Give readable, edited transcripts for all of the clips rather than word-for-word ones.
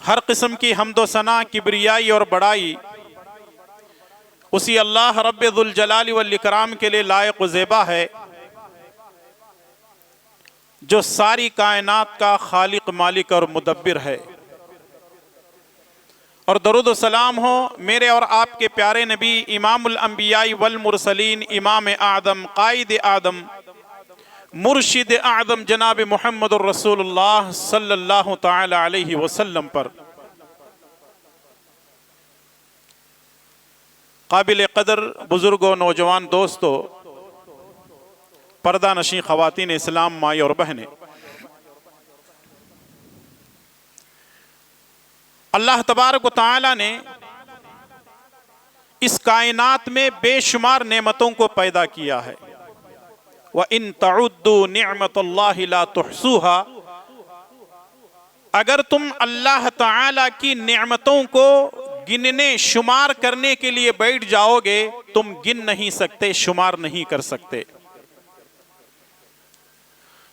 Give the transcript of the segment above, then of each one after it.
हर किस्म की हम्दो सना किबरियाई और बड़ाई उसी अल्लाह रब्बुल जलाली वल इकराम के लिए लायक व ज़ेबा है जो सारी कायनात का खालिक मालिक और मुदब्बिर है। और दरूद व सलाम हो मेरे और आपके प्यारे नबी इमामुल अंबिया वल मुरसलीन इमाम आदम कायद आदम मुर्शिद आदम जनाब मुहम्मद रसूलुल्लाह सल्लल्लाहु ताला अलैहि वसल्लम पर। काबिल कदर बुजुर्गों, नौजवान दोस्तों, पर्दा नशी ख़वातीन इस्लाम, माई और बहनें, अल्लाह तबारक व तआला ने इस कायनात में बेशुमार नेमतों को पैदा किया है। व इन तउद्दू निअमतुल्लाहि ला तुहसूहा, अगर तुम अल्लाह तआला की नेमतों को गिनने शुमार करने के लिए बैठ जाओगे तुम गिन नहीं सकते, शुमार नहीं कर सकते।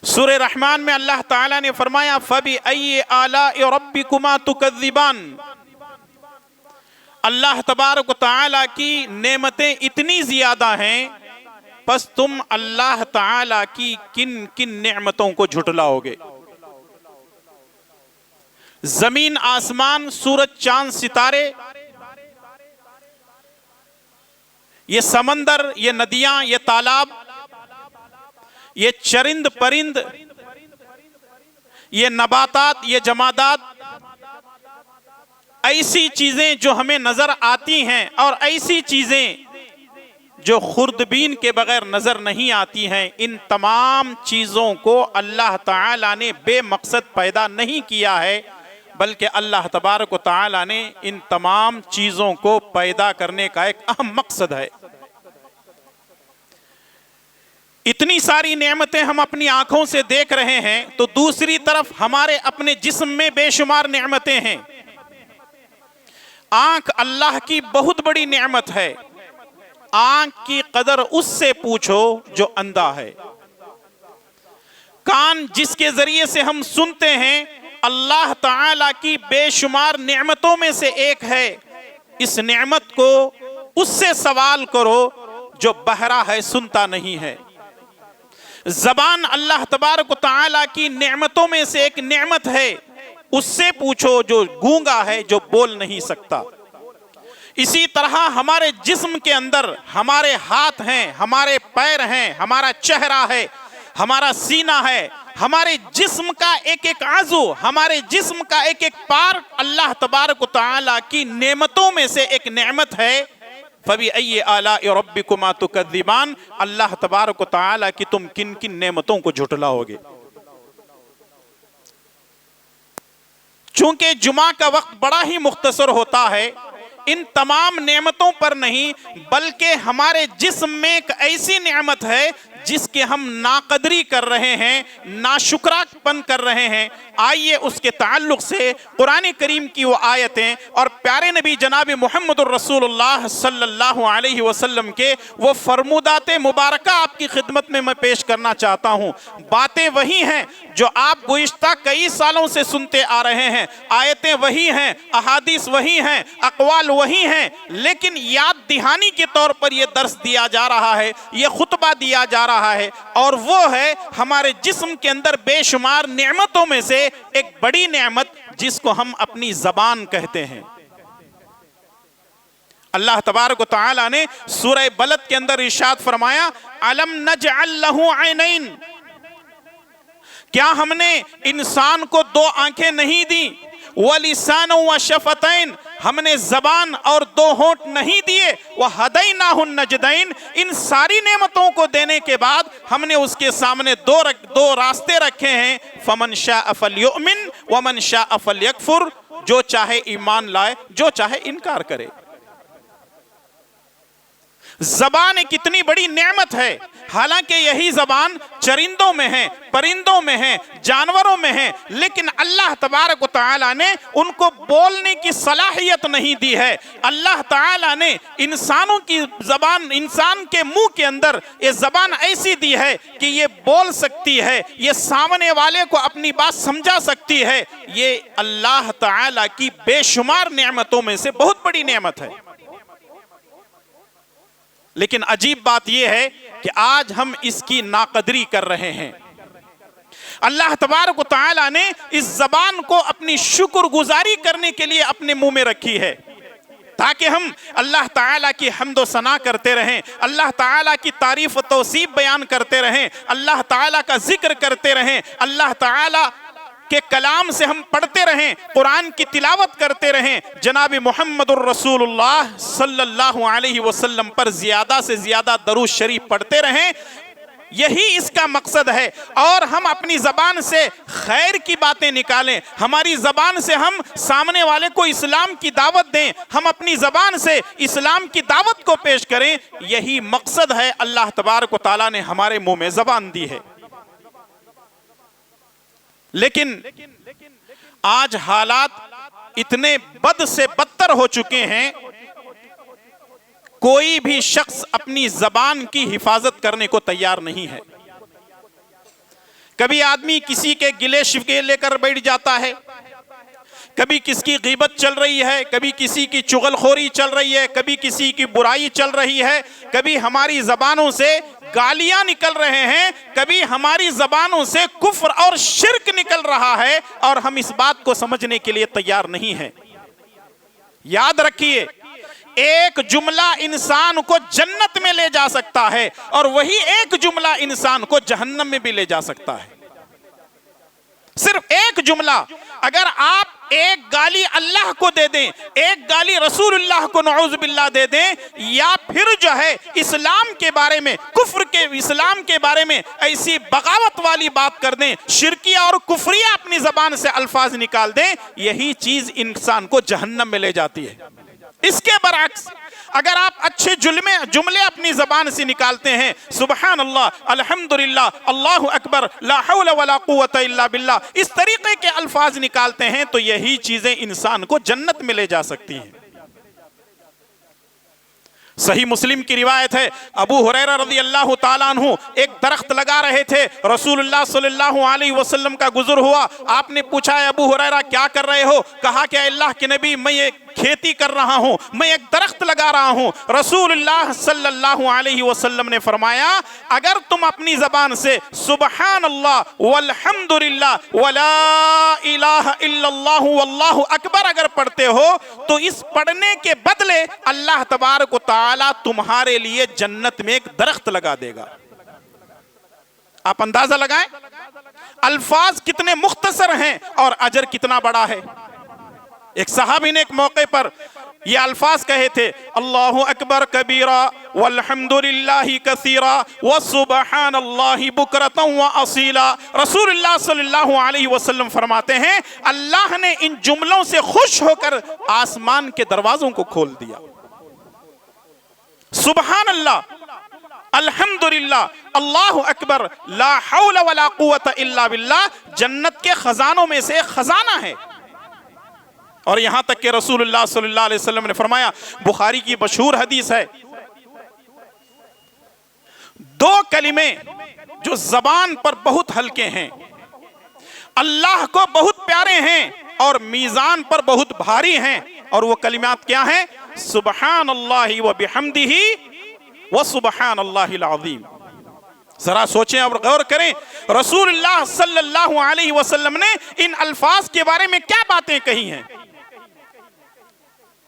सूरह रहमान में अल्लाह ताला ने फरमाया फबी अय्यि आलाइ रब्बिकुमा तुकज़्ज़िबान। अल्लाह तबारक व तआला की नेमतें इतनी ज्यादा हैं, बस तुम अल्लाह ताला की किन किन नेमतों को झुटलाओगे। जमीन आसमान, सूरज चांद सितारे, ये समंदर, ये नदियां, ये तालाब, ये चरिंद परिंद, ये नबातात, ये जमादात, ऐसी चीजें जो हमें नजर आती हैं और ऐसी चीजें जो खुर्दबीन के बगैर नजर नहीं आती हैं, इन तमाम चीजों को अल्लाह ताला ने बेमकसद पैदा नहीं किया है, बल्कि अल्लाह तबारक व तआला ने इन तमाम चीजों को पैदा करने का एक अहम मकसद है। इतनी सारी नेमतें हम अपनी आंखों से देख रहे हैं तो दूसरी तरफ हमारे अपने जिस्म में बेशुमार नेमतें हैं। आंख अल्लाह की बहुत बड़ी नेमत है। आंख की कदर उससे पूछो जो अंधा है। कान जिसके जरिए से हम सुनते हैं, अल्लाह ताला की बेशुमार नेमतों में से एक है। इस नेमत को उससे सवाल करो जो बहरा है, सुनता नहीं है। जबान अल्लाह तबारक ताला की नेमतों में से एक नेमत है, उससे पूछो जो गूंगा है, जो बोल नहीं सकता। इसी तरह हमारे जिस्म के अंदर हमारे हाथ हैं, हमारे पैर हैं, हमारा चेहरा है, हमारा सीना है, हमारे जिस्म का एक एक आज़ू, हमारे जिस्म का एक एक पार्ट अल्लाह तबारक ताला की नेमतों में से एक नेमत है। फबी आलाइ रब्बिकुमा तुकज़्ज़िबान, अल्लाह तबारक ताला की तुम किन किन नेमतों को झुटलाओगे। चूंकि जुमा का वक्त बड़ा ही मुख्तसर होता है, इन तमाम नेमतों पर नहीं बल्कि हमारे जिस्म में एक ऐसी नेमत है जिसके हम नाकदरी कर रहे हैं, नाशुक्रापन कर रहे हैं। आइए उसके ताल्लुक से कुरान करीम की वो आयतें और प्यारे नबी जनाब मुहम्मदुर रसूलुल्लाह सल्लल्लाहु अलैहि वसल्लम के वो फरमुदाते मुबारका आपकी खिदमत में मैं पेश करना चाहता हूँ। बातें वही हैं जो आप गुज़िश्ता कई सालों से सुनते आ रहे हैं, आयतें वही हैं, अहादीस वही हैं, अक़वाल वही हैं, लेकिन याद दहानी के तौर पर यह दर्स दिया जा रहा है, यह खुतबा दिया जा रहा है, और वो है हमारे जिस्म के अंदर बेशुमार नेमतों में से एक बड़ी नेमत जिसको हम अपनी जबान कहते हैं। अल्लाह तबारक व तआला ने सूरह बलद के अंदर इरशाद फरमाया, अलम नजअल लहू ऐनैन, क्या हमने इंसान को दो आंखें नहीं दी, वलिसान व शफतैन, हमने जबान और दो होंठ नहीं दिए, वह हदैनाहुन नजदैन, इन सारी नेमतों को देने के बाद हमने उसके सामने दो रास्ते रखे हैं। फमन शाअ फलयुमिन व मन शाअ फलयकफुर, जो चाहे ईमान लाए, जो चाहे इनकार करे। जबान एक कितनी बड़ी नेमत है, हालांकि यही जबान चरिंदों में है, परिंदों में है, जानवरों में है, लेकिन अल्लाह तबारक व तआला ने उनको बोलने की सलाहियत नहीं दी है। अल्लाह ताला ने इंसानों की जबान, इंसान के मुंह के अंदर ये जबान ऐसी दी है कि ये बोल सकती है, ये सामने वाले को अपनी बात समझा सकती है। ये अल्लाह ताला की बेशुमार नेमतों में से बहुत बड़ी नेमत है। लेकिन अजीब बात यह है कि आज हम इसकी नाकदरी कर रहे हैं। अल्लाह तबारक व तआला ने इस जबान को अपनी शुक्रगुजारी करने के लिए अपने मुंह में रखी है, ताकि हम अल्लाह ताला की हम्द व सना करते रहें, अल्लाह ताला की तारीफ व तौसीफ बयान करते रहें, अल्लाह ताला का जिक्र करते रहें, अल्लाह ताला के कलाम से हम पढ़ते रहें, कुरान की तिलावत करते रहें, जनाब मुहम्मदुर रसूलुल्लाह सल्लल्लाहु अलैहि वसल्लम पर ज्यादा से ज्यादा दरूद शरीफ पढ़ते रहें। यही इसका मकसद है। और हम अपनी जबान से खैर की बातें निकालें, हमारी जबान से हम सामने वाले को इस्लाम की दावत दें, हम अपनी जबान से इस्लाम की दावत को पेश करें। यही मकसद है। अल्लाह तबारक व तआला ने हमारे मुंह में जबान दी है। लेकिन आज हालात इतने बद से बदतर हो चुके हैं, कोई भी शख्स अपनी जबान की हिफाजत करने को तैयार नहीं है। कभी आदमी किसी के गिले शिकवे लेकर बैठ जाता है, कभी किसकी गीबत चल रही है, कभी किसी की चुगलखोरी चल रही है, कभी किसी की बुराई चल रही है, कभी हमारी जबानों से गालियां निकल रहे हैं, कभी हमारी जबानों से कुफ्र और शिर्क निकल रहा है, और हम इस बात को समझने के लिए तैयार नहीं हैं। याद रखिए, एक जुमला इंसान को जन्नत में ले जा सकता है, और वही एक जुमला इंसान को जहन्नम में भी ले जा सकता है। सिर्फ एक जुमला। अगर आप एक गाली अल्लाह को दे दें, एक गाली रसूलुल्लाह को नऊज़ बिल्लाह दे दें, या फिर जो है इस्लाम के बारे में, कुफ्र के इस्लाम के बारे में ऐसी बगावत वाली बात कर दें, शिरकिया और कुफरिया अपनी जबान से अल्फाज निकाल दें, यही चीज इंसान को जहन्नम में ले जाती है। इसके बरअक्स अगर आप अच्छे जुमले अपनी जबान से निकालते हैं, सुबहान अल्लाह, अल्हम्दुलिल्लाह, अल्लाहु अकबर, ला हौला वला कुव्वता इल्ला बिल्लाह, इस तरीके के अल्फाज निकालते हैं, तो यही चीजें इंसान को जन्नत में ले जा सकती हैं। सही मुस्लिम की रिवायत है, अबू हुरैरा रज़ी अल्लाह ताला अन्हु एक दरख्त लगा रहे थे, रसूलुल्लाह सल्लल्लाहु अलैहि वसल्लम का गुज़र हुआ। आपने पूछा, अबू हुरैरा क्या कर रहे हो? कहा कि अल्लाह के नबी, मैं ये खेती कर रहा हूं, मैं एक दरख्त लगा रहा हूं। रसूलुल्लाह सल्लल्लाहु अलैहि वसल्लम ने फरमाया, अगर तुम अपनी जबान से सुबहान अल्लाह वल्हम्दुलिल्लाह वला इलाहा इल्लल्लाह वल्लाहु अकबर अगर पढ़ते हो तो इस पढ़ने के बदले अल्लाह तबारक व तआला तुम्हारे लिए जन्नत में एक दरख्त लगा देगा। आप अंदाजा लगाएं अल्फाज कितने मुख्तसर हैं और अजर कितना बड़ा है। एक सहाबी ने एक मौके पर ये अल्फाज कहे थे, अल्लाहु अकबर कबीरा वल्हम्दुलिल्लाहि कसीरा व सुबहानल्लाहि बुकरतन व असीला। रसूलुल्लाह सल्लल्लाहु अलैहि वसल्लम फरमाते हैं, अल्लाह ने इन जुमलों से खुश होकर आसमान के दरवाजों को खोल दिया। सुबहान अल्लाह, अल्हम्दुलिल्लाह, अल्लाहु अकबर, ला हौला वला कुव्वता इल्ला बिल्लाह जन्नत के खजानों में से एक खजाना है। और यहां तक कि रसूलुल्लाह सल्लल्लाहु अलैहि वसल्लम ने फरमाया, बुखारी की मशहूर हदीस है, दो कलिमे जो जबान पर बहुत हल्के हैं, अल्लाह को बहुत प्यारे हैं और मीजान पर बहुत भारी हैं, और वो कलिमात क्या हैं? सुबहानल्लाहि व बिहम्दिही व सुबहानल्लाहिल अज़ीम। जरा सोचें और गौर करें, रसूलुल्लाह सल्लल्लाहु अलैहि वसल्लम ने इन अल्फाज के बारे में क्या बातें कही हैं।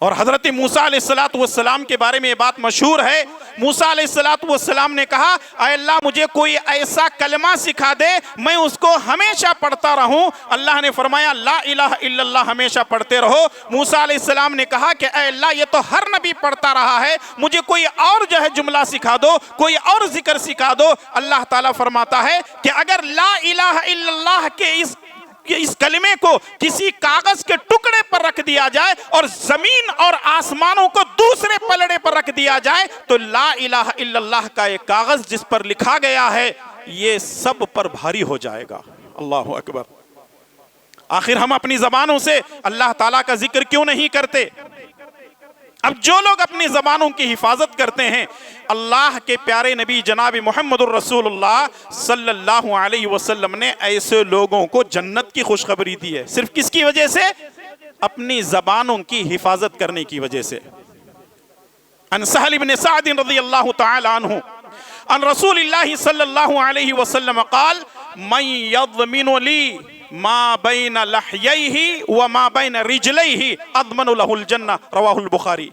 और हजरत मूसा अलैहिस्सलातु वस्सलाम के बारे में ये बात मशहूर है, मूसा अलैहिस्सलातु वस्सलाम ने कहा, ऐ अल्लाह मुझे कोई ऐसा कलमा सिखा दे मैं उसको हमेशा पढ़ता रहूं। अल्लाह ने फरमाया, ला इलाहा इल्लल्लाह हमेशा पढ़ते रहो। मूसा अलैहिस्सलाम ने कहा कि ऐ अल्लाह ये तो हर नबी पढ़ता रहा है, मुझे कोई और जो है जुमला सिखा दो, कोई और जिक्र सिखा दो। अल्लाह ताला फरमाता है कि अगर ला इलाहा इल्लल्लाह के इस कलिमे को किसी कागज के टुकड़े पर रख दिया जाए और जमीन और आसमानों को दूसरे पलड़े पर रख दिया जाए तो ला इलाहा इल्लल्लाह का एक कागज जिस पर लिखा गया है ये सब पर भारी हो जाएगा। अल्लाहु अकबर। आखिर हम अपनी जबानों से अल्लाह ताला का जिक्र क्यों नहीं करते? अब जो लोग अपनी जबानों की हिफाजत करते हैं, अल्लाह के प्यारे नबी जनाब मुहम्मदुर रसूलुल्लाह सल्लल्लाहु अलैहि वसल्लम ने ऐसे लोगों को जन्नत की खुशखबरी दी है। सिर्फ किसकी वजह से? अपनी जबानों की हिफाजत करने की वजह से। अन सहल इब्न सअद रज़ियल्लाहु तआला अन्हु अन रसूलिल्लाह सल्लल्लाहु अलैहि वसल्लम क़ाल मन यज़मिनु ली मा बैन लहयैहि व मा बैन रिजलैहि अज़मनु लहुल जन्नह, रवाहुल बुखारी।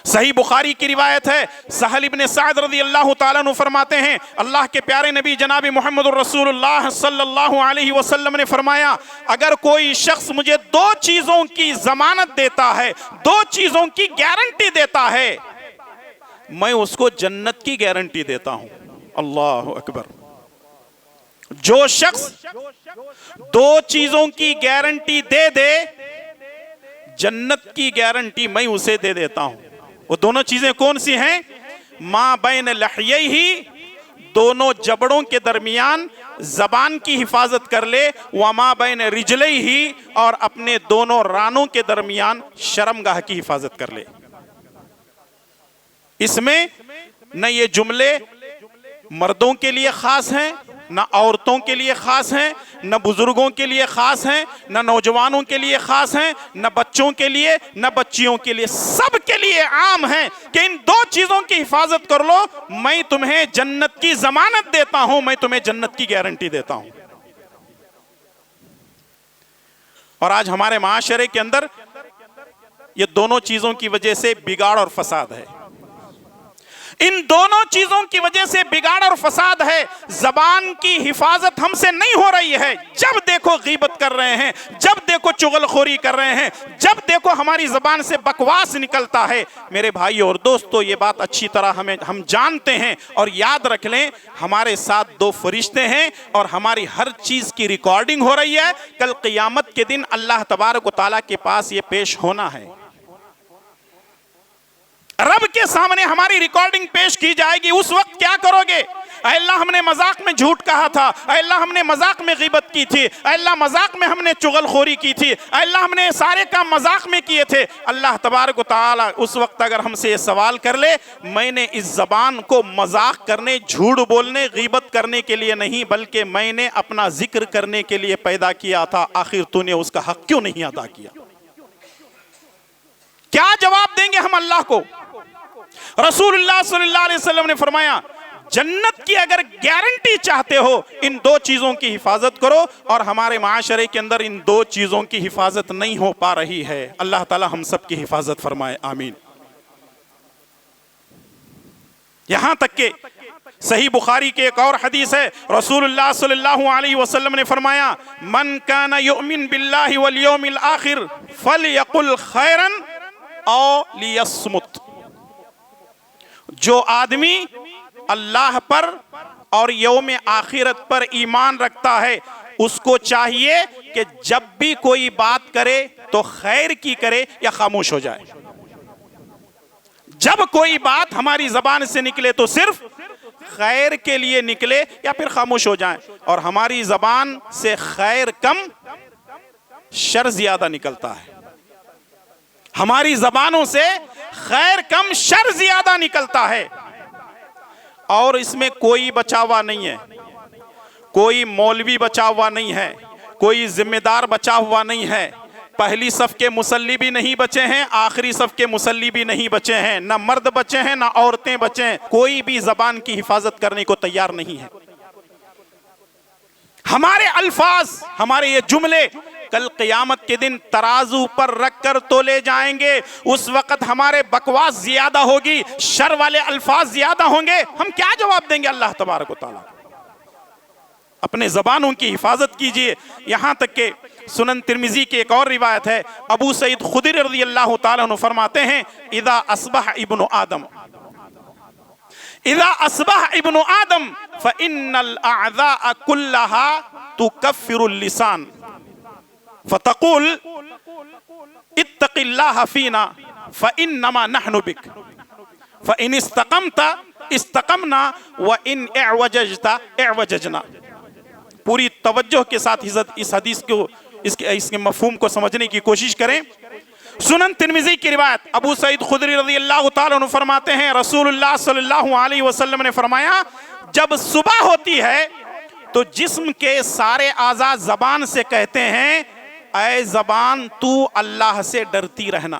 सही बुखारी की रिवायत है, सहल इब्न सअद रज़ियल्लाहु ताला अन्हु फरमाते हैं, अल्लाह के प्यारे नबी जनाब मुहम्मदुर रसूलुल्लाह सल्लल्लाहु अलैहि वसल्लम ने फरमाया, अगर कोई शख्स मुझे दो चीजों की जमानत देता है, दो चीजों की गारंटी देता है, मैं उसको जन्नत की गारंटी देता हूं। अल्लाहु अकबर। जो शख्स दो चीजों की गारंटी दे दे, जन्नत की गारंटी मैं उसे दे देता हूं। वो दोनों चीजें कौन सी हैं? मां बैन लहयैहि, दोनों जबड़ों के दरमियान जबान की हिफाजत कर ले, व मां बैन रिजलैहि, और अपने दोनों रानों के दरमियान शर्मगाह की हिफाजत कर ले। इसमें न ये जुमले मर्दों के लिए खास हैं, न औरतों के लिए खास हैं, न बुजुर्गों के लिए खास हैं, न नौजवानों के लिए खास हैं, न बच्चों के लिए, न बच्चियों के लिए, सब के लिए आम है कि इन दो चीजों की हिफाजत कर लो, मैं तुम्हें जन्नत की जमानत देता हूं, मैं तुम्हें जन्नत की गारंटी देता हूं। और आज हमारे माशरे के अंदर ये दोनों चीजों की वजह से बिगाड़ और फसाद है। इन दोनों चीजों की वजह से बिगाड़ और फसाद है। जबान की हिफाजत हमसे नहीं हो रही है। जब देखो गीबत कर रहे हैं, जब देखो चुगलखोरी कर रहे हैं, जब देखो हमारी जबान से बकवास निकलता है। मेरे भाई और दोस्तों, ये बात अच्छी तरह हम जानते हैं और याद रख लें, हमारे साथ दो फरिश्ते हैं और हमारी हर चीज की रिकॉर्डिंग हो रही है। कल क़ियामत के दिन अल्लाह तबारक व तआला के पास ये पेश होना है। रब के सामने हमारी रिकॉर्डिंग पेश की जाएगी, उस वक्त क्या करोगे? ऐ अल्लाह हमने मजाक में झूठ कहा था, ऐ अल्लाह हमने मजाक में गीबत की थी, ऐ अल्लाह मजाक में हमने चुगलखोरी की थी, ऐ अल्लाह हमने सारे काम मजाक में किए थे। अल्लाह तबारक व तआला उस वक्त अगर हमसे ये सवाल कर ले, मैंने इस जबान को मजाक करने, झूठ बोलने, गीबत करने के लिए नहीं, बल्कि मैंने अपना जिक्र करने के लिए पैदा किया था, आखिर तूने उसका हक क्यों नहीं अदा किया? क्या जवाब देंगे हम अल्लाह को? रसूलुल्लाह सल्लल्लाहु अलैहि वसल्लम ने फरमाया, जन्नत की अगर गारंटी चाहते हो, इन दो चीजों की हिफाजत करो, और हमारे माशरे के अंदर इन दो चीजों की हिफाजत नहीं हो पा रही है। अल्लाह ताला हम सब की हिफाजत फरमाए, आमीन। यहां तक के सही बुखारी के एक और हदीस है, रसूलुल्लाह सल्लल्लाहु अलैहि वसल्लम ने फरमाया, मन काना युमिन बिल्लाहि वल यौमिल आखिर फलयकुल खैरन औ लियस्मुत। जो आदमी अल्लाह पर और यौम आखिरत पर ईमान रखता है, उसको चाहिए कि जब भी कोई बात करे तो खैर की करे या खामोश हो जाए। जब कोई बात हमारी जबान से निकले तो सिर्फ खैर के लिए निकले या फिर खामोश हो जाए। और हमारी जबान से खैर कम, शर ज्यादा निकलता है। हमारी जबानों से खैर कम, शर ज्यादा निकलता है। और इसमें कोई बचा हुआ नहीं है, कोई मौलवी बचा हुआ नहीं है, कोई जिम्मेदार बचा हुआ नहीं है। पहली सफ के मुसल्ली भी नहीं बचे हैं, आखिरी सफ के मुसल्ली भी नहीं बचे हैं, ना मर्द बचे हैं ना औरतें बचे हैं। कोई भी जबान की हिफाजत करने को तैयार नहीं है। हमारे अल्फाज, हमारे ये जुमले कल क़यामत के दिन तराजू पर रखकर तोले जाएंगे। उस वक्त हमारे बकवास ज्यादा होगी, शर वाले अल्फाज ज्यादा होंगे। हम क्या जवाब देंगे अल्लाह तबारक व तआला? अपने जबानों की हिफाजत कीजिए। यहां तक के सुनन तिर्मिजी की एक और रिवायत है, अबू सईद खुदरी रज़ियल्लाहु ताला अन्हु फरमाते हैं, इदा अस्बह इब्नु आदम, इदा अस्बह इब्नु आदम फ़इन्नल अअज़ा कुल्लहा तुकफ्फिरुल लिसान फ़तक़ुल इत्तक़िल्लाह फ़ीना फ़इन्नमा नहनु बिक फ़इन इस्तक़मता इस्तक़मना व इन इअवजजता इअवजजना। पूरी तवज्जो के साथ इस हदीस को, इसके मफहूम को समझने की कोशिश करें। सुनन तिर्मिज़ी की रिवायत, अबू सईद खुदरी रज़ियल्लाहु ताला अन्हु फरमाते हैं, रसूलुल्लाह सल्लल्लाहु अलैहि वसल्लम ने फरमाया, जब सुबह होती है तो जिस्म के सारे आज़ा ज़बान से कहते हैं, ऐ ज़बान तू अल्लाह से डरती रहना।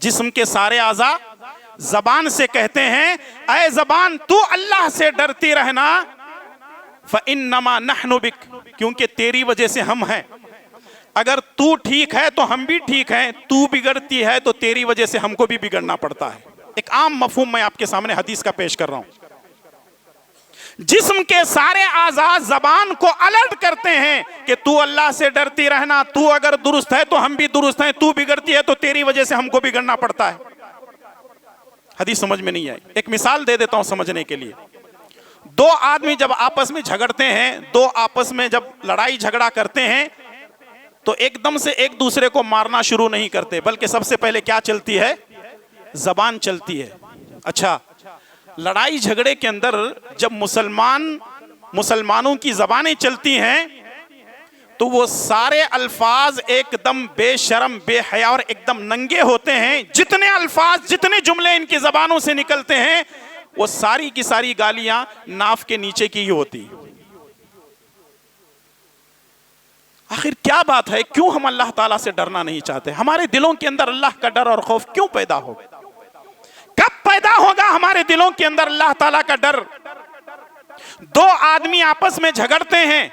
जिस्म के सारे आज़ा ज़बान से कहते हैं, ऐ ज़बान तू अल्लाह से डरती रहना। फ़इन्नमा नहनु बिक, क्योंकि तेरी वजह से हम हैं। अगर तू ठीक है तो हम भी ठीक हैं, तू बिगड़ती है तो तेरी वजह से हमको भी बिगड़ना पड़ता है। एक आम मफहूम मैं आपके सामने हदीस का पेश कर रहा हूं। जिस्म के सारे आज़ा ज़बान को अलर्ट करते हैं कि तू अल्लाह से डरती रहना, तू अगर दुरुस्त है तो हम भी दुरुस्त हैं, तू बिगड़ती है तो तेरी वजह से हमको बिगड़ना पड़ता है। हदीस समझ में नहीं आई, एक मिसाल दे देता हूं समझने के लिए। दो आदमी जब आपस में झगड़ते हैं, दो आपस में जब लड़ाई झगड़ा करते हैं, तो एकदम से एक दूसरे को मारना शुरू नहीं करते, बल्कि सबसे पहले क्या चलती है? जबान चलती है। अच्छा, लड़ाई झगड़े के अंदर जब मुसलमानों की जबानें चलती हैं, तो वो सारे अल्फाज एकदम बेशर्म, बेहया और एकदम नंगे होते हैं। जितने अल्फाज, जितने जुमले इनकी जबानों से निकलते हैं, वो सारी की सारी गालियां नाफ के नीचे की ही होती। आखिर क्या बात है? क्यों हम अल्लाह ताला से डरना नहीं चाहते? हमारे दिलों के अंदर अल्लाह का डर और खौफ क्यों पैदा हो? कब पैदा होगा हमारे दिलों के अंदर अल्लाह ताला का डर? दो आदमी आपस में झगड़ते हैं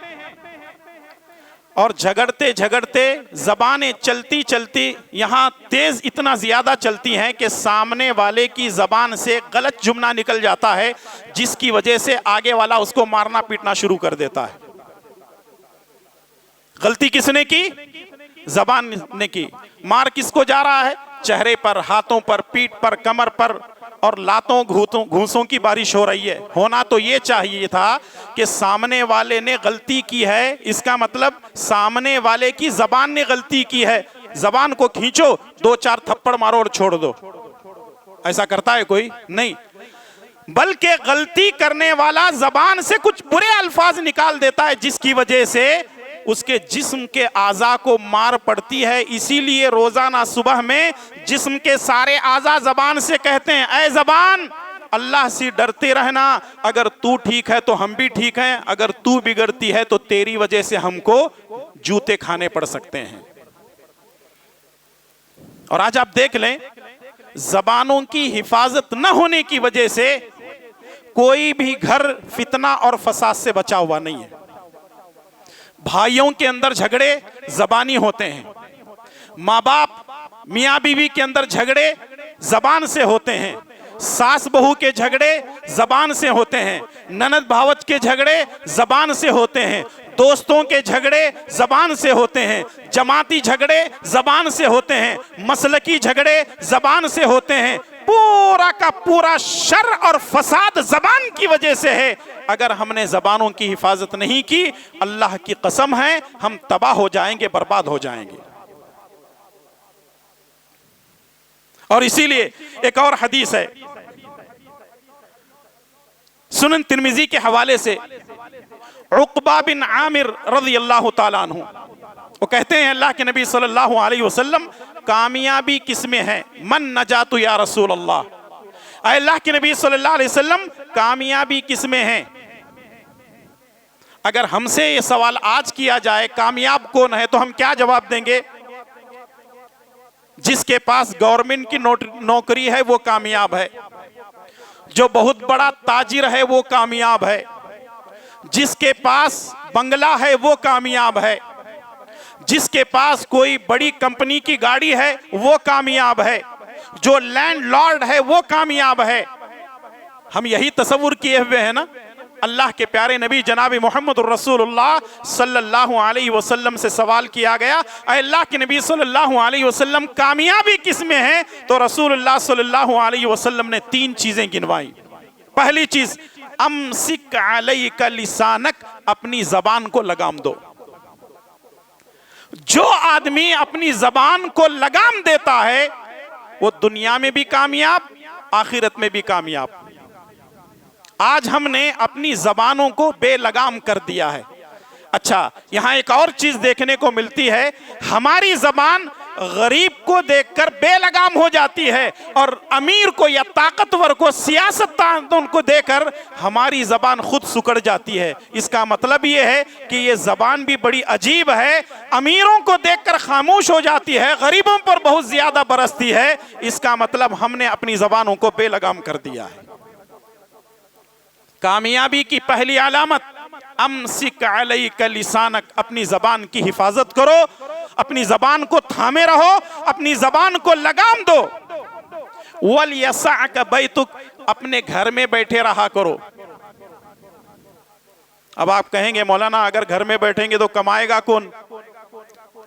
और झगड़ते झगड़ते जबानें चलती चलती यहां तेज इतना ज्यादा चलती हैं कि सामने वाले की जबान से गलत जुमला निकल जाता है, जिसकी वजह से आगे वाला उसको मारना पीटना शुरू कर देता है। गलती किसने की? जबान ने की। मार किसको जा रहा है? चेहरे पर, हाथों पर, पीठ पर, कमर पर, और लातों घूंसों की बारिश हो रही है। होना तो ये चाहिए था कि सामने वाले ने गलती की है, इसका मतलब सामने वाले की जबान ने गलती की है। जबान को खींचो, दो चार थप्पड़ मारो और छोड़ दो। ऐसा करता है कोई? नहीं। बल्कि गलती करने वाला जबान से कुछ बुरे अल्फाज निकाल देता है जिसकी वजह से उसके जिस्म के आज़ा को मार पड़ती है। इसीलिए रोजाना सुबह में जिस्म के सारे आज़ा जबान से कहते हैं, ऐ जबान अल्लाह से डरते रहना, अगर तू ठीक है तो हम भी ठीक हैं, अगर तू बिगड़ती है तो तेरी वजह से हमको जूते खाने पड़ सकते हैं। और आज आप देख लें, जबानों की हिफाजत न होने की वजह से कोई भी घर फितना और फसाद से बचा हुआ नहीं है। भाइयों के अंदर झगड़े जबानी होते हैं, माँ बाप मियाँ बीवी के अंदर झगड़े जबान से होते हैं, सास बहू के झगड़े जबान से होते हैं, ननद भावच के झगड़े जबान से होते हैं, दोस्तों के झगड़े जबान से होते हैं, जमाती झगड़े जबान से होते हैं, मसलकी झगड़े जबान से होते हैं। पूरा का पूरा शर और फसाद जबान की वजह से है। अगर हमने जबानों की हिफाजत नहीं की, अल्लाह की कसम है हम तबाह हो जाएंगे, बर्बाद हो जाएंगे। और इसीलिए एक और हदीस है सुनन तिर्मिजी के हवाले से, उक़बा बिन आमिर रज़ी अल्लाह ताला अन्हु वो कहते हैं, अल्लाह के नबी सल्लल्लाहु अलैहि वसल्लम, कामयाबी किसमें है? मन नजातु या रसूल अल्लाह, अल्लाह के नबी सल्लल्लाहु अलैहि वसल्लम कामयाबी किसमें है? अगर हमसे ये सवाल आज किया जाए कामयाब कौन है, तो हम क्या जवाब देंगे? जिसके पास गवर्नमेंट की नौकरी है वो कामयाब है, जो बहुत बड़ा ताजिर है वो कामयाब है, जिसके पास बंगला है वो कामयाब है, जिसके पास कोई बड़ी कंपनी की गाड़ी है वो कामयाब है, जो लैंडलॉर्ड है वो कामयाब है। हम यही तसव्वुर किए हुए हैं ना। अल्लाह के प्यारे नबी जनाब मोहम्मद रसूलुल्लाह सल्लल्लाहु अलैहि वसल्लम से सवाल किया गया, अल्लाह के नबी सल्लल्लाहु अलैहि वसल्लम कामयाबी किस में है? तो रसूलुल्लाह सल्लल्लाहु अलैहि वसल्लम ने 3 चीजें गिनवाई। पहली चीज, अमसिक अलैका लिसानक, अपनी जबान को लगाम दो। जो आदमी अपनी जबान को लगाम देता है वो दुनिया में भी कामयाब, आखिरत में भी कामयाब। आज हमने अपनी जबानों को बेलगाम कर दिया है। अच्छा, यहां एक और चीज देखने को मिलती है, हमारी जबान गरीब को देखकर बेलगाम हो जाती है और अमीर को या ताकतवर को, सियासतदान को देखकर हमारी जबान खुद सुकड़ जाती है। इसका मतलब यह है कि ये जबान भी बड़ी अजीब है। अमीरों को देखकर खामोश हो जाती है, गरीबों पर बहुत ज्यादा बरसती है। इसका मतलब हमने अपनी जबानों को बेलगाम कर दिया है। कामयाबी की पहली अलामत, अमसिक अलैका लिसानक, अपनी जबान की हिफाजत करो, अपनी जबान को थामे रहो, अपनी जबान को लगाम दो। वल यसअक बैतुक, अपने घर में बैठे रहा करो। अब आप कहेंगे मौलाना अगर घर में बैठेंगे तो कमाएगा कौन?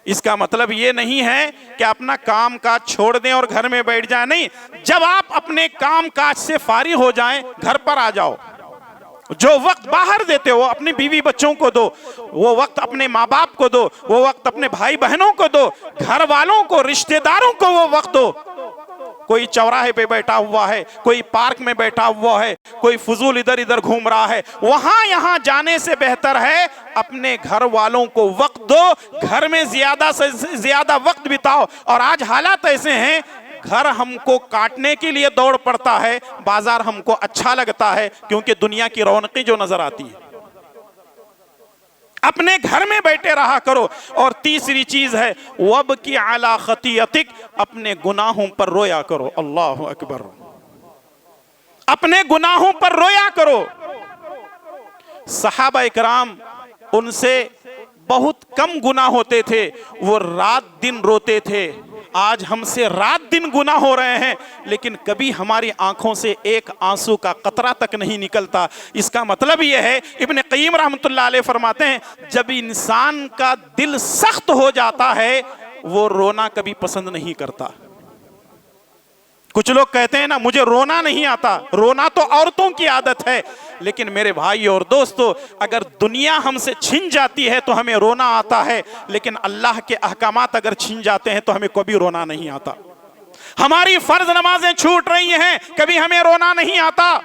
इसका मतलब ये नहीं है कि अपना काम काज छोड़ दें और घर में बैठ जाएं। नहीं, जब आप अपने काम काज से फारिग हो जाएं, घर पर आ जाओ। जो वक्त बाहर देते हो अपने बीवी बच्चों को दो, वो वक्त अपने माँ बाप को दो, वो वक्त अपने भाई बहनों को दो, घर वालों को, रिश्तेदारों को वो वक्त दो। कोई चौराहे पे बैठा हुआ है, कोई पार्क में बैठा हुआ है, कोई फजूल इधर इधर घूम रहा है, वहां यहां जाने से बेहतर है अपने घर वालों को वक्त दो, घर में ज्यादा से ज्यादा वक्त बिताओ। और आज हालात ऐसे हैं, घर हमको काटने के लिए दौड़ पड़ता है, बाजार हमको अच्छा लगता है क्योंकि दुनिया की रौनकें जो नजर आती है। अपने घर में बैठे रहा करो। और तीसरी चीज है, वब की अला खतियतिक, अपने गुनाहों पर रोया करो। अल्लाह अकबर, अपने गुनाहों पर रोया करो। सहाबा इकराम, उनसे बहुत कम गुनाह होते थे, वो रात दिन रोते थे। आज हमसे रात दिन गुनाह हो रहे हैं, लेकिन कभी हमारी आंखों से एक आंसू का कतरा तक नहीं निकलता। इसका मतलब यह है, इब्न क़य्यिम रहमतुल्लाह अलैह फरमाते हैं, जब इंसान का दिल सख्त हो जाता है वो रोना कभी पसंद नहीं करता। कुछ लोग कहते हैं ना, मुझे रोना नहीं आता, रोना तो औरतों की आदत है। लेकिन मेरे भाई और दोस्तों, अगर दुनिया हमसे छिन जाती है तो हमें रोना आता है, लेकिन अल्लाह के अहकामात अगर छिन जाते हैं तो हमें कभी रोना नहीं आता। हमारी फर्ज नमाजें छूट रही हैं, कभी हमें रोना नहीं आता।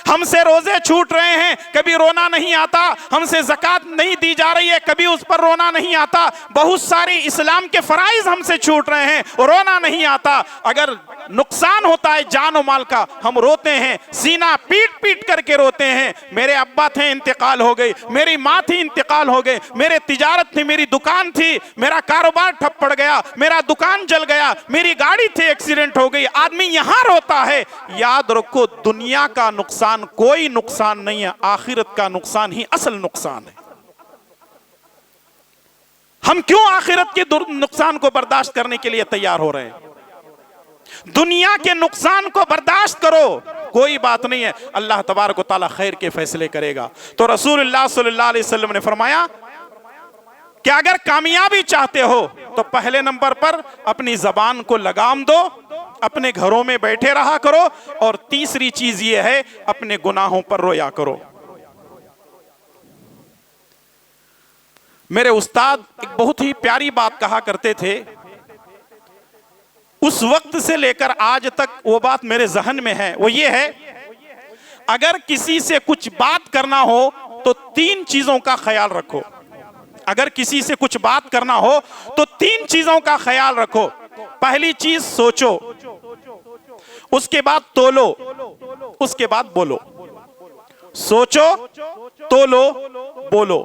हमसे रोजे छूट रहे हैं, कभी रोना नहीं आता। हमसे ज़कात नहीं दी जा रही है, कभी उस पर रोना नहीं आता। बहुत सारी इस्लाम के फराइज हमसे छूट रहे हैं, रोना नहीं आता। अगर नुकसान होता है जान और माल का, हम रोते हैं, सीना पीट पीट करके रोते हैं। मेरे अब्बा थे, इंतकाल हो गई, मेरी माँ थी, इंतकाल हो गए, मेरे तिजारत थी, मेरी दुकान थी, मेरा कारोबार ठप पड़ गया, मेरा दुकान जल गया, मेरी गाड़ी थी, एक्सीडेंट हो गई। आदमी यहां रोता है। याद रखो, दुनिया का नुकसान कोई नुकसान नहीं है, आखिरत का नुकसान ही असल नुकसान है। हम क्यों आखिरत के नुकसान को बर्दाश्त करने के लिए तैयार हो रहे हैं? दुनिया के नुकसान को बर्दाश्त करो, कोई बात नहीं है, अल्लाह तबारक व तआला खैर के फैसले करेगा। तो रसूलुल्लाह सल्लल्लाहु अलैहि वसल्लम ने फरमाया कि अगर कामयाबी चाहते हो तो पहले नंबर पर अपनी जबान को लगाम दो, अपने घरों में बैठे रहा करो, और तीसरी चीज यह है, अपने गुनाहों पर रोया करो। मेरे उस्ताद एक बहुत ही प्यारी बात कहा करते थे, उस वक्त से लेकर आज तक वो बात मेरे जहन में है। वो ये है, अगर किसी से कुछ बात करना हो तो 3 चीजों का ख्याल रखो। अगर किसी से कुछ बात करना हो तो 3 चीजों का ख्याल रखो। पहली चीज सोचो, उसके बाद तोलो, उसके बाद बोलो। सोचो, तोलो, बोलो।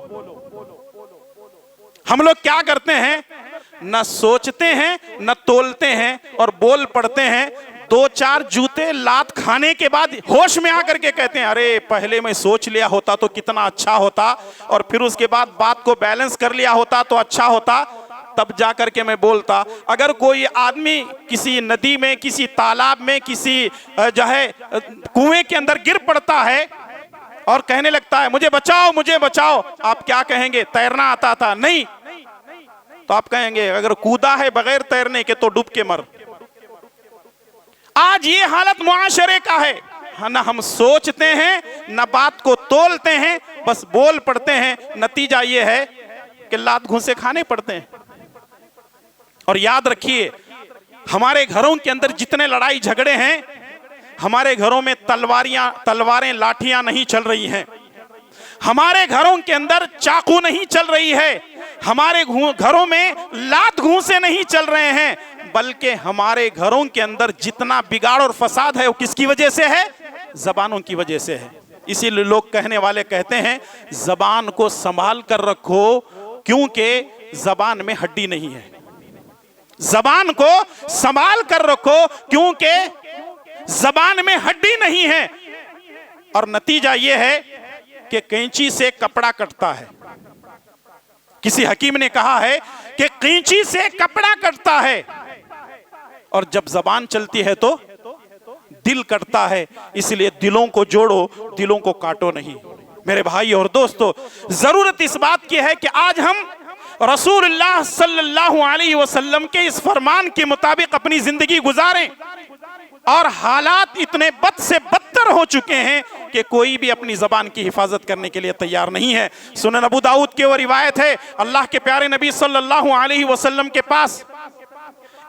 हम लोग क्या करते हैं, न सोचते हैं, न तोलते हैं, और बोल पड़ते हैं। 2-4 जूते लात खाने के बाद होश में आकर के कहते हैं, अरे पहले मैं सोच लिया होता तो कितना अच्छा होता, और फिर उसके बाद बात को बैलेंस कर लिया होता तो अच्छा होता, तब जाकर के मैं बोलता। अगर कोई आदमी किसी नदी में, किसी तालाब में, किसी जो है कुएं के अंदर गिर पड़ता है और कहने लगता है मुझे बचाओ, मुझे बचाओ, आप क्या कहेंगे? तैरना आता था? नहीं। तो आप कहेंगे अगर कूदा है बगैर तैरने के तो डूब के मर। आज ये हालत मुआशरे का है, ना हम सोचते हैं, ना बात को तोलते हैं, बस बोल पड़ते हैं। नतीजा ये है कि लात घूंसे खाने पड़ते हैं। और याद रखिए, हमारे घरों के अंदर जितने लड़ाई झगड़े हैं, हमारे घरों में तलवारें लाठियां नहीं चल रही हैं, हमारे घरों के अंदर चाकू नहीं चल रही है, हमारे घरों में लात घूंसे नहीं चल रहे हैं, बल्कि हमारे घरों के अंदर जितना बिगाड़ और फसाद है वो किसकी वजह से है? जबानों की वजह से है। इसीलिए लोग कहने वाले कहते हैं जबान को संभाल कर रखो, क्योंकि जबान में हड्डी नहीं है। जबान को संभाल कर रखो, क्योंकि जबान में हड्डी नहीं है। और नतीजा यह है कि कैंची से कपड़ा कटता है। किसी हकीम ने कहा है कि कैंची से कपड़ा कटता है, और जब जबान चलती है तो दिल कटता है। इसलिए दिलों को जोड़ो, दिलों को काटो नहीं। मेरे भाई और दोस्तों, जरूरत इस बात की है कि आज हम रसूलुल्लाह सल्लल्लाहु अलैहि वसल्लम के इस फरमान के मुताबिक अपनी जिंदगी गुजारें। और हालात इतने बद से बदतर हो चुके हैं कि कोई भी अपनी जबान की हिफाजत करने के लिए तैयार नहीं है। सुनन अबू दाऊद की वो रिवायत है, अल्लाह के प्यारे नबी सल्लल्लाहु अलैहि वसल्लम के पास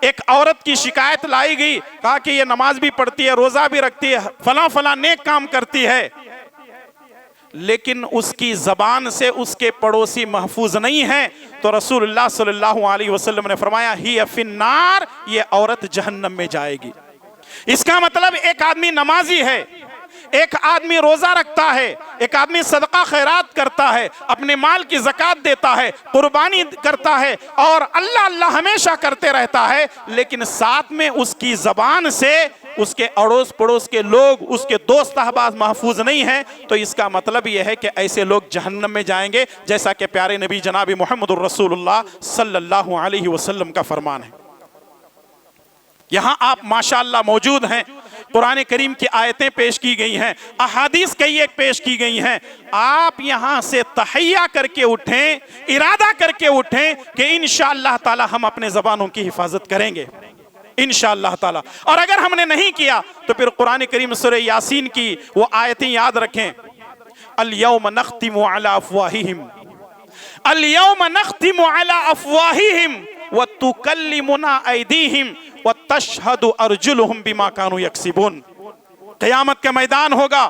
एक औरत की शिकायत लाई गई। कहा कि ये नमाज भी पढ़ती है, रोजा भी रखती है, फला फला नेक काम करती है, लेकिन उसकी जबान से उसके पड़ोसी महफूज नहीं है। तो रसूलुल्लाह सल्लल्लाहु अलैहि वसल्लम ने फरमाया, ही फिन्नार, ये औरत जहन्नम में जाएगी। इसका मतलब एक आदमी नमाजी है, एक आदमी रोजा रखता है, एक आदमी सदका खैरात करता है, अपने माल की ज़कात देता है, कुर्बानी करता है, और अल्लाह अल्लाह हमेशा करते रहता है, लेकिन साथ में उसकी ज़बान से उसके अड़ोस पड़ोस के लोग, उसके दोस्त अहबाब महफूज नहीं है। तो इसका मतलब यह है कि ऐसे लोग जहन्नम में जाएंगे, जैसा कि प्यारे नबी जनाब मुहम्मदुर रसूलुल्लाह सल्लल्लाहु अलैहि वसल्लम का फरमान है। यहाँ आप माशाअल्लाह मौजूद हैं, कुरान करीम की आयतें पेश की गई हैं, अहादीस कई एक पेश की गई हैं। आप यहाँ से तहैया करके उठें, इरादा करके उठें कि इंशाअल्लाह ताला हम अपने ज़बानों की हिफाजत करेंगे, इंशाअल्लाह ताला। और अगर हमने नहीं किया तो फिर कुरान करीम सूरह यासीन की वो आयतें याद रखें, अल-यौम नख्तिमु अला अफ़वाहिहिम, अल-यौम नख्तिमु अला अफ़वाहिहिम व तुकल्लिमुना ऐदीहिम व तशहदु अर्जुलुहुम बिमा कानू यक्सिबून। क़यामत का मैदान होगा,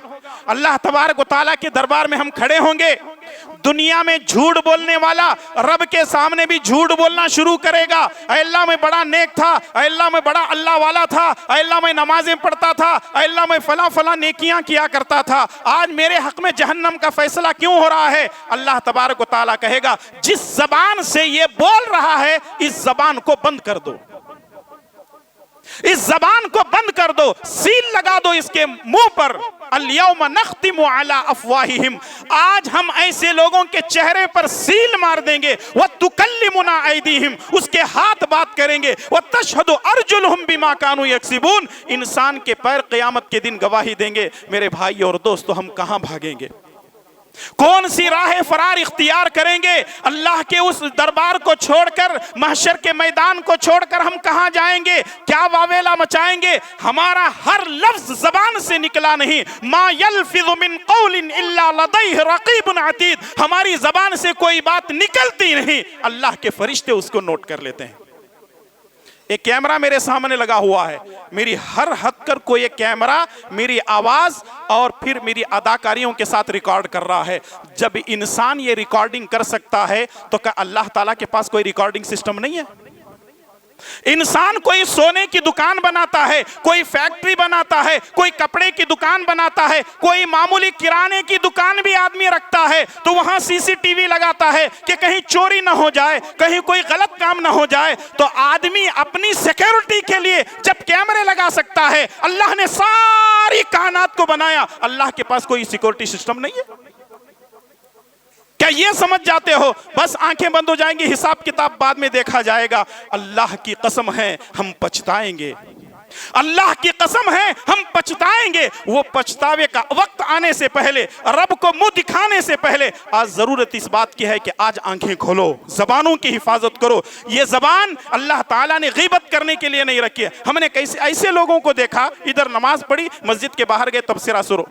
अल्लाह तबारक व तआला के दरबार में हम खड़े होंगे। दुनिया में झूठ बोलने वाला रब के सामने भी झूठ बोलना शुरू करेगा। अल्लाह मैं बड़ा नेक था, अल्लाह मैं बड़ा अल्लाह वाला था, अल्लाह मैं नमाजें पढ़ता था, अल्लाह मैं फला फला नेकियां किया करता था, आज मेरे हक में जहन्नम का फैसला क्यों हो रहा है? अल्लाह तबारक व तआला कहेगा जिस जबान से ये बोल रहा है इस जबान को बंद कर दो, इस जबान को बंद कर दो, सील लगा दो इसके मुंह पर। अल-यौम नख्तिमु अला अफ़वाहिहिम, आज हम ऐसे लोगों के चेहरे पर सील मार देंगे। व तुकल्लिमुना ऐदीहिम, उसके हाथ बात करेंगे। व तशहदु अर्जुलुहुम बिमा कानू यक्सिबून, इंसान के पैर क़यामत के दिन गवाही देंगे। मेरे भाई और दोस्तों, हम कहां भागेंगे? कौन सी राह फरार इख्तियार करेंगे? अल्लाह के उस दरबार को छोड़कर, महशर के मैदान को छोड़कर हम कहां जाएंगे? क्या वावेला मचाएंगे? हमारा हर लफ्ज जबान से निकला नहीं। मा यल्फिज़ु मिन क़ौलिन इल्ला लदैहि रक़ीबुन अतीद, हमारी जबान से कोई बात निकलती नहीं, अल्लाह के फरिश्ते उसको नोट कर लेते हैं। एक कैमरा मेरे सामने लगा हुआ है, मेरी हर हरकत को ये कैमरा मेरी आवाज और फिर मेरी अदाकारियों के साथ रिकॉर्ड कर रहा है। जब इंसान ये रिकॉर्डिंग कर सकता है तो क्या अल्लाह ताला के पास कोई रिकॉर्डिंग सिस्टम नहीं है? इंसान कोई सोने की दुकान बनाता है, कोई फैक्ट्री बनाता है, कोई कपड़े की दुकान बनाता है, कोई मामूली किराने की दुकान भी आदमी रखता है तो वहां सीसीटीवी लगाता है कि कहीं चोरी ना हो जाए, कहीं कोई गलत काम ना हो जाए। तो आदमी अपनी सिक्योरिटी के लिए जब कैमरे लगा सकता है, अल्लाह ने सारी कायनात को बनाया, अल्लाह के पास कोई सिक्योरिटी सिस्टम नहीं है? क्या ये समझ जाते हो बस आंखें बंद हो जाएंगी, हिसाब किताब बाद में देखा जाएगा? अल्लाह की कसम है हम पछताएंगे, अल्लाह की कसम है हम पछताएंगे। वो पछतावे का वक्त आने से पहले, रब को मुंह दिखाने से पहले, आज जरूरत इस बात की है कि आज आंखें खोलो, जबानों की हिफाजत करो। ये जबान अल्लाह ताला ने गीबत करने के लिए नहीं रखी है। हमने कैसे ऐसे लोगों को देखा, इधर नमाज पढ़ी, मस्जिद के बाहर गए, तबसीरा शुरू,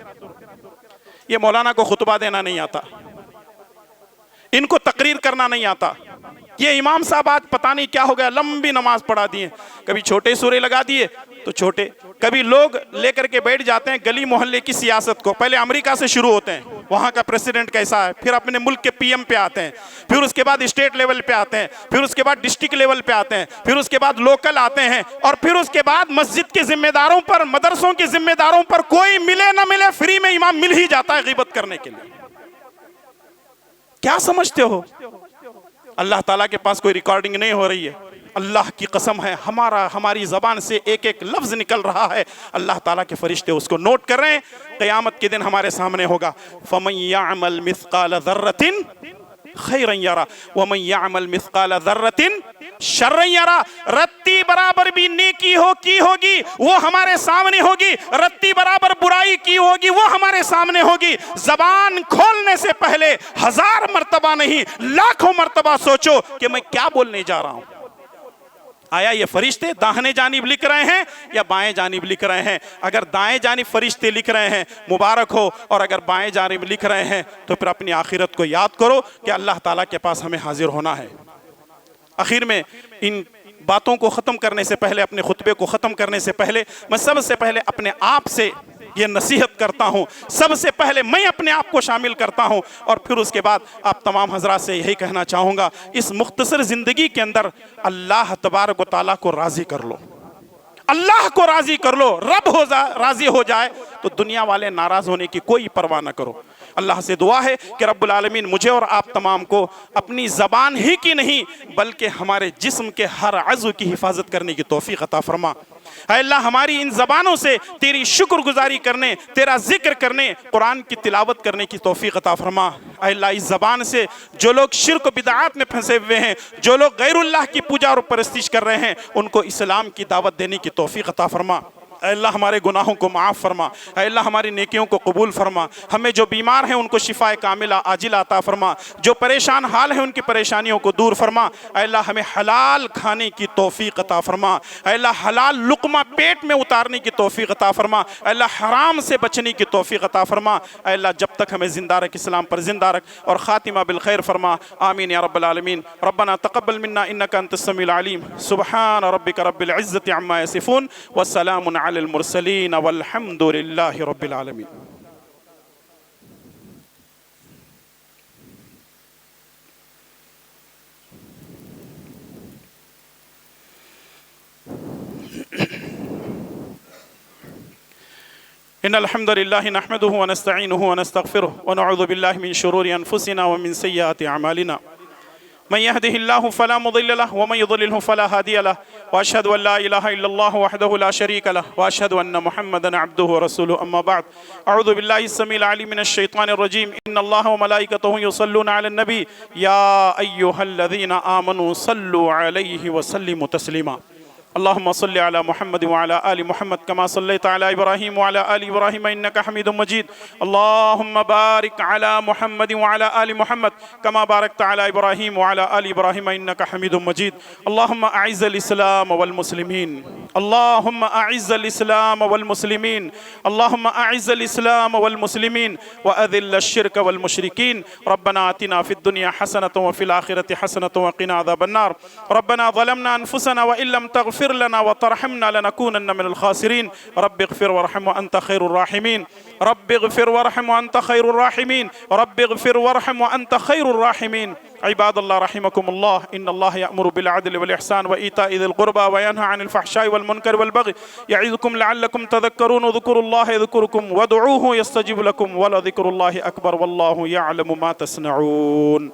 ये मौलाना को खुतबा देना नहीं आता, इनको तकरीर करना नहीं आता, ये इमाम साहब आज पता नहीं क्या हो गया, लंबी नमाज पढ़ा दिए, कभी छोटे सूरे लगा दिए तो छोटे, कभी लोग लेकर के बैठ जाते हैं गली मोहल्ले की सियासत को। पहले अमेरिका से शुरू होते हैं, वहाँ का प्रेसिडेंट कैसा है, फिर अपने मुल्क के पीएम पे आते हैं, फिर उसके बाद स्टेट लेवल पे आते हैं, फिर उसके बाद डिस्ट्रिक्ट लेवल पे आते हैं, फिर उसके बाद लोकल आते हैं, और फिर उसके बाद मस्जिद के जिम्मेदारों पर, मदरसों के जिम्मेदारों पर, कोई मिले ना मिले फ्री में इमाम मिल ही जाता है गीबत करने के लिए। क्या समझते हो अल्लाह ताला के पास कोई रिकॉर्डिंग नहीं हो रही है? अल्लाह की कसम है हमारी जबान से एक एक लफ्ज निकल रहा है, अल्लाह ताला के फरिश्ते उसको नोट कर रहे हैं। क़यामत के दिन हमारे सामने होगा, फमन यअमल मिस्काल ज़र्रतिन खैरन यरा वमन यअमल मिस्काल ज़र्रतिन शर्रन यरा। रत्ती बराबर भी नेकी की होगी वो हमारे सामने होगी, रत्ती बराबर बुराई की होगी वो हमारे सामने होगी। जबान खोलने से पहले 1000 मर्तबा नहीं, लाखों मर्तबा सोचो कि मैं क्या बोलने जा रहा हूं। आया ये फरिश्ते दाहिने जानिब लिख रहे हैं या बाएं जानिब लिख रहे हैं? अगर दाएं जानिब फरिश्ते लिख रहे हैं मुबारक हो, और अगर बाएं जानिब लिख रहे हैं तो फिर अपनी आखिरत को याद करो कि अल्लाह ताला के पास हमें हाजिर होना है। आखिर में इन बातों को ख़त्म करने से पहले, अपने खुतबे को ख़त्म करने से पहले, मैं सबसे पहले अपने आप से ये नसीहत करता हूँ, सबसे पहले मैं अपने आप को शामिल करता हूँ, और फिर उसके बाद आप तमाम हजरात से यही कहना चाहूँगा, इस मुख्तसर ज़िंदगी के अंदर अल्लाह तबारक व तआला को राज़ी कर लो, अल्लाह को राज़ी कर लो। रब राज़ी हो जाए तो दुनिया वाले नाराज़ होने की कोई परवाह न करो। अल्लाह से दुआ है कि रब्बुल आलमीन मुझे और आप तमाम को अपनी ज़बान ही की नहीं बल्कि हमारे जिस्म के हर अज़्व की हिफाजत करने की तौफ़ीक़ अता फरमा। अल्लाह हमारी इन ज़बानों से तेरी शुक्रगुजारी करने, तेरा जिक्र करने, कुरान की तिलावत करने की तौफ़ीक़ अता फरमा। अल्लाह इस ज़बान से जो लोग शिर्क व बिदअत में फंसे हुए हैं, जो लोग गैरुल्लाह की पूजा और परस्तिश कर रहे हैं, उनको इस्लाम की दावत देने की तौफ़ीक़ अता फरमा। अल्लाह हमारे गुनाहों को माफ़ फरमा, अल्लाह हमारी नेकियों को कबूल फरमा, हमें जो बीमार हैं उनको शिफाए कामिला आजिला अता फरमा, जो परेशान हाल है उनकी परेशानियों को दूर फरमा। अल्लाह हमें हलाल खाने की तौफीक अता फरमा, अल्लाह हलाल लुक़मा पेट में उतारने की तौफीक अता फरमा, अल्लाह हराम से बचने की तौफीक अता फरमा। अल्लाह जब तक हमें ज़िंदा रख, इस्लाम पर ज़िंदा रख और ख़ातिमा बिल खैर फरमा। आमीन या रब्बल आलमीन। रब्बना तक़ब्बल मिन्ना इन्नका अंतस समीउल अलीम। सुब्हान रब्बिका रब्बिल इज़्ज़ति अम्मा यसिफ़ून व सलामुन अलल मुरसलीन वल्हम्दुलिल्लाहि रब्बिल आलमीन। इन्नल हम्दुलिल्लाहि नहमदुहु व नस्तईनुहु व नस्तगफिरुहु व नऊज़ु बिल्लाहि मिन शुरूरि अनफुसिना व मिन सय्यिआति अमालिना। मन यहदिहिल्लाहु फला मुदिल्ल लहु व मन युद्लिलहु फला हादिय लहु व अशहदु अल्ला इलाहा इल्लल्लाहु वहदहु ला शरीका लहु व अशहदु अन्ना मुहम्मदन अब्दुहु व रसूलुहु। अम्मा बअद। अऊज़ु बिल्लाहि अस्समीइल अलीम मिनश शैतानिर रजीम। इन्नल्लाहा व मलाइकतहु युसल्लूना अलन नबी या अय्युहल्लज़ीना आमनू सल्लू अलैहि व सल्लिमू तस्लीमा। अल्लाहुम्मा सल्लि अला मुहम्मद व अला आलि मुहम्मद कमा सल्लैता अला इब्राहीम व अला आलि इब्राहीम इन्नका हमीदुम मजीद। अल्लाहुम्मा बारिक अला मुहम्मद व अला आलि मुहम्मद कमा बारकता अला इब्राहीम व अला आलि इब्राहीम इन्नका हमीदुम मजीद। अल्लाहुम्मा अइज़्ज़िल इस्लाम वल मुस्लिमीन, अल्लाहुम्मा अइज़्ज़िल इस्लाम वल मुस्लिमीन, अल्लाहुम्मा अइज़्ज़िल इस्लाम वल मुस्लिमीन व अज़िल्ल शिर्क वल मुशरिकीन। रब्बना आतिना फिद दुनिया हसनतन व फिल आखिरति हसनतन व क़िना अज़ाबन नार। रब्बना ज़लमना अनफुसना व इल्लम तग़फिर लना व तरहमना लनकूनन्न मिनल ख़ासिरीन। रब्बिग़फिर वरहम व अंत खैरुर राहिमीन। रब्बिग़फिर वरहम व अंत खैरुर राहिमीन। रब्बिग़फिर वरहम व अंत खैरुर राहिमीन। इबादल्लाह रहिमकुमुल्लाह। इन्नल्लाह यअमुरु बिल अदलि वल इहसान व ईताइ ज़िल क़ुरबा व यनहा अनिल फ़हशाइ वल मुनकर वल बग़य यइज़ुकुम लअल्लकुम तज़क्करून। उज़्कुरुल्लाह यज़्कुरुकुम वदऊहु यस्तजिब लकुम व लज़िक्रुल्लाहि अकबर वल्लाहु यअलमु मा तस्नऊन।